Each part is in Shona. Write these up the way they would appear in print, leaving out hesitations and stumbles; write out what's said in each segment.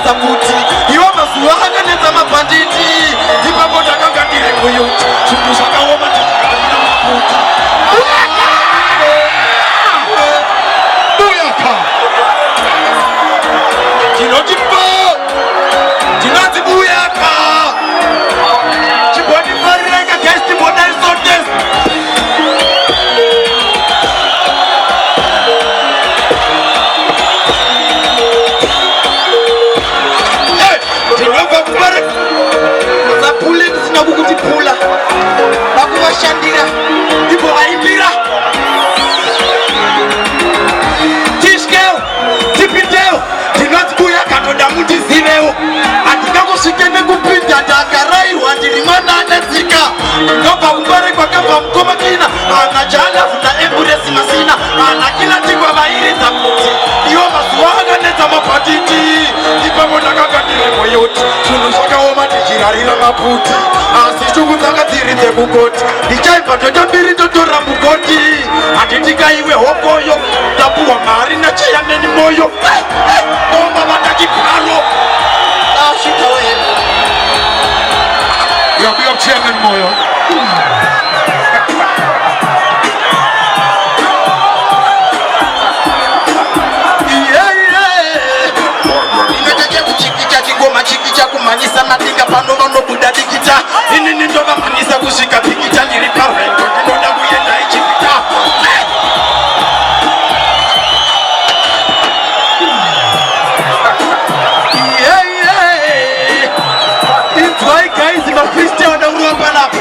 neza futhi iwa mazuwa akanetsa mabhanditi ipapo takagadzire uyu zvinhu zvakaoma futhi Buyaka. tinoti po tinoti buyaka chibodi marireka guest model test tinobva kubare zapuleni zina kukutipula vakuvashandira ndipo vaimbira tishkewo tipindewo ndinodzibuya katoda mutizivewo handingakusvikende kupinda ndakarairwa ndiri mwana anetsika ndinobva kubare kwakabva mukomakina ana jalavuna emburesi masina ana kilatikwa vairidza kuti iwo mazuva akanetsa mabhatiti ipapo ndakagadzire moyoti zvinhu zvakaoma tichirarira maputi asi shungu dzakadziridze kugoti ndichaibva ndoto mbiri ndotora mugoti handitikaiwe hokoyo ndapuwa mari nacheyameni moyo oma vatakigaro ashitawe Big up Chairman Moyo. kumanyisa madinga pano vanobuda dikita inini ndovamanyisa kusvika pikita ndiri parwendo ndinoda kuenda ichipita inzwai guys mafristi wadaurwa panapa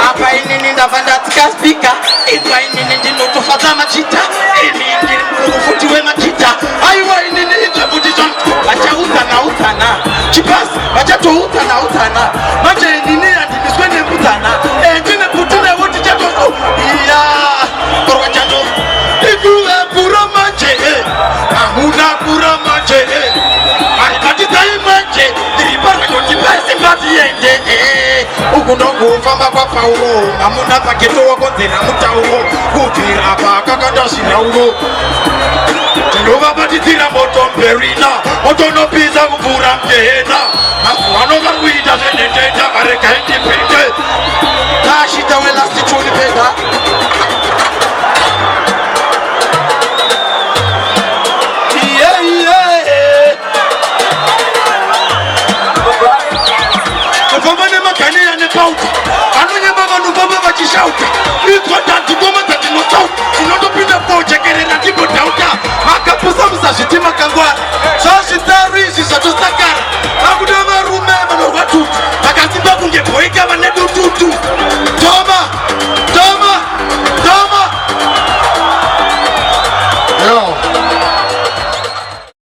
apa inini ndabva ndatsika spika inzwa inini ndinotofadza machita ini ndiri mufuti wemachita aiwa inini inzvebuti vachaudzana chipasi vachatoudzana manje inini handiniswe nemudzana ndine putunewo tichato iya korwa chato ikuvepura manje hamuna kura manje aibatidai manje ndiri parwendo chipasi mbatiende uku ndongofamba kwapauro hamuna pageto wakonzera mutauro kubvira pakakandazvinauro ndinovabatidzira motomberina motonopinza kupfuura mgehena mazuva anova kuita zvenhendenda varega indipinde tashita welasituni pega tofamba nemaganiya nepauta vanonyamba vanhu vamba vachishauta